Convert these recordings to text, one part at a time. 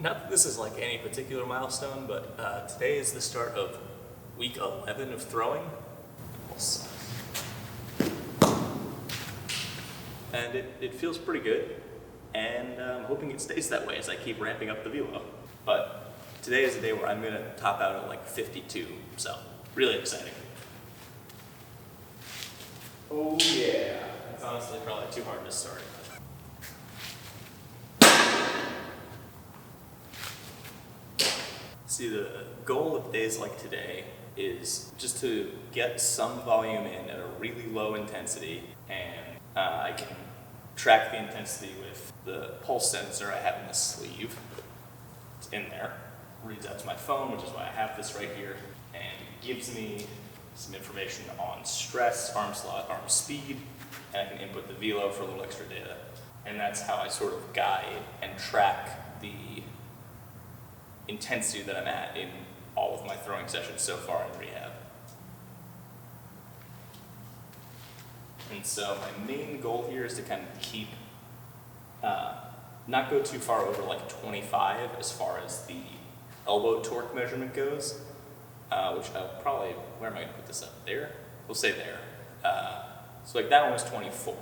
Not that this is like any particular milestone, but today is the start of week 11 of throwing. And it feels pretty good, and I'm hoping it stays that way as I keep ramping up the velo. But today is the day where I'm gonna top out at like 52, so really exciting. Oh yeah. That's honestly probably too hard to start. See, the goal of days like today is just to get some volume in at a really low intensity, and I can track the intensity with the pulse sensor I have in the sleeve. It's in there, reads out to my phone, which is why I have this right here, and gives me some information on stress, arm slot, arm speed, and I can input the velo for a little extra data. And that's how I sort of guide and track the intensity that I'm at in all of my throwing sessions so far in rehab. And so my main goal here is to kind of keep, not go too far over like 25 as far as the elbow torque measurement goes, which I'll probably, where am I gonna put this up? There? We'll say there. So like that one was 24.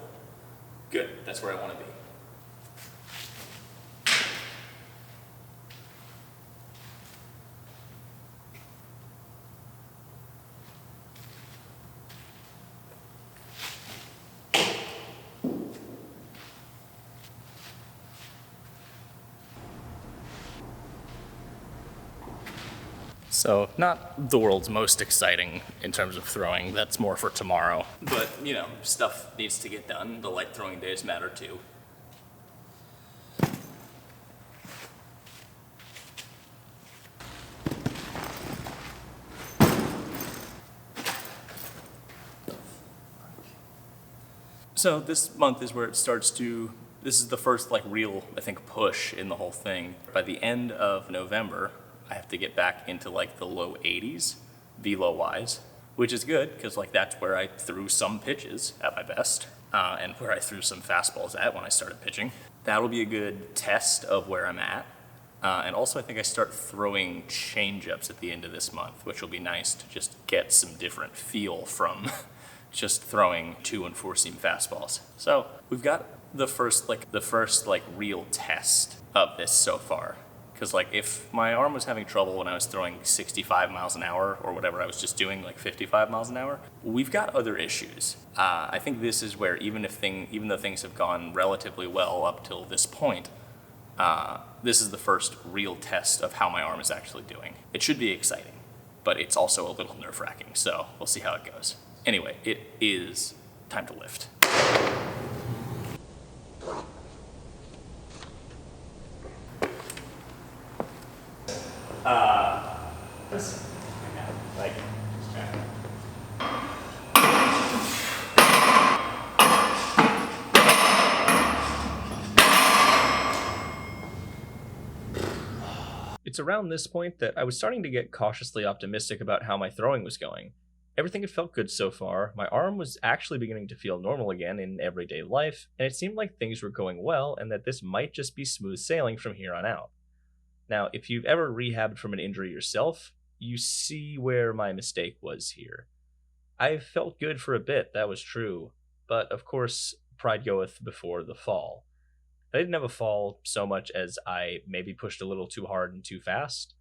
Good, that's where I wanna be. So, not the world's most exciting in terms of throwing, that's more for tomorrow. But, you know, stuff needs to get done. The light throwing days matter too. So this month is where it starts to, this is the first like real, I think, push in the whole thing. By the end of November, I have to get back into like the low 80s, velo wise, which is good because like that's where I threw some pitches at my best, and where I threw some fastballs at when I started pitching. That'll be a good test of where I'm at. And also I think I start throwing changeups at the end of this month, which will be nice to just get some different feel from just throwing 2 and 4 seam fastballs. So we've got the first real test of this so far. Because like if my arm was having trouble when I was throwing 65 miles an hour or whatever I was just doing, like 55 miles an hour, we've got other issues. I think this is where even though things have gone relatively well up till this point, this is the first real test of how my arm is actually doing. It should be exciting, but it's also a little nerve-wracking, so we'll see how it goes. Anyway, it is time to lift. It's around this point that I was starting to get cautiously optimistic about how my throwing was going. Everything had felt good so far, my arm was actually beginning to feel normal again in everyday life, and it seemed like things were going well and that this might just be smooth sailing from here on out. Now, if you've ever rehabbed from an injury yourself, you see where my mistake was here. I felt good for a bit, that was true, but of course, pride goeth before the fall. I didn't have a fall so much as I maybe pushed a little too hard and too fast.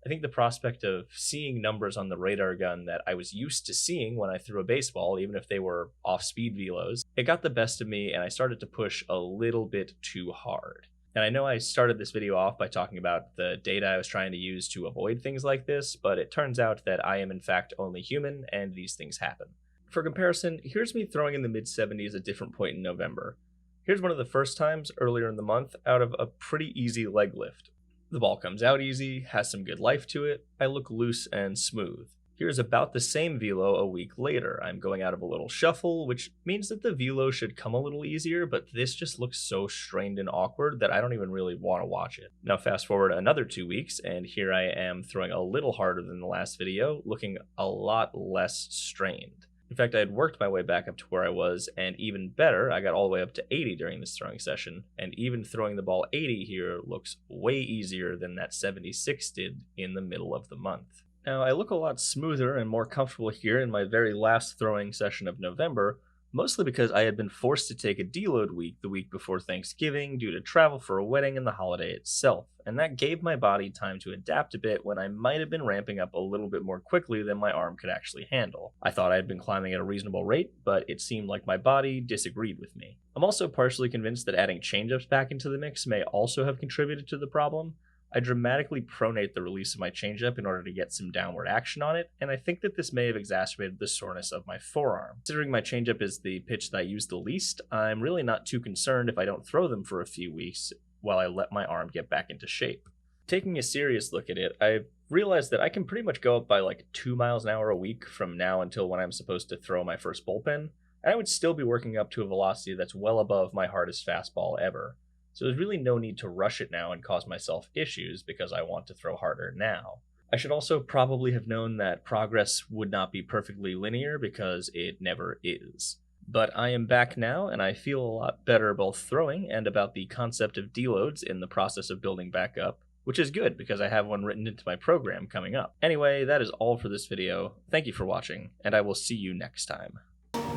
I think the prospect of seeing numbers on the radar gun that I was used to seeing when I threw a baseball, even if they were off-speed velos, it got the best of me and I started to push a little bit too hard. And I know I started this video off by talking about the data I was trying to use to avoid things like this, but it turns out that I am in fact only human and these things happen. For comparison, here's me throwing in the mid-70s at a different point in November. Here's one of the first times earlier in the month out of a pretty easy leg lift. The ball comes out easy, has some good life to it, I look loose and smooth. Here's about the same velo a week later. I'm going out of a little shuffle, which means that the velo should come a little easier, but this just looks so strained and awkward that I don't even really want to watch it. Now fast forward another 2 weeks, and here I am throwing a little harder than the last video, looking a lot less strained. In fact, I had worked my way back up to where I was, and even better, I got all the way up to 80 during this throwing session, and even throwing the ball 80 here looks way easier than that 76 did in the middle of the month. Now, I look a lot smoother and more comfortable here in my very last throwing session of November, mostly because I had been forced to take a deload week the week before Thanksgiving due to travel for a wedding and the holiday itself, and that gave my body time to adapt a bit when I might have been ramping up a little bit more quickly than my arm could actually handle. I thought I had been climbing at a reasonable rate, but it seemed like my body disagreed with me. I'm also partially convinced that adding changeups back into the mix may also have contributed to the problem. I dramatically pronate the release of my changeup in order to get some downward action on it, and I think that this may have exacerbated the soreness of my forearm. Considering my changeup is the pitch that I use the least, I'm really not too concerned if I don't throw them for a few weeks while I let my arm get back into shape. Taking a serious look at it, I've realized that I can pretty much go up by like 2 miles an hour a week from now until when I'm supposed to throw my first bullpen, and I would still be working up to a velocity that's well above my hardest fastball ever. So there's really no need to rush it now and cause myself issues because I want to throw harder now. I should also probably have known that progress would not be perfectly linear because it never is. But I am back now, and I feel a lot better both throwing and about the concept of deloads in the process of building back up, which is good because I have one written into my program coming up. Anyway, that is all for this video. Thank you for watching, and I will see you next time.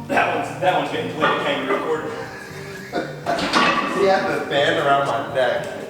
That one's getting played. Can you record? He had the band around my neck.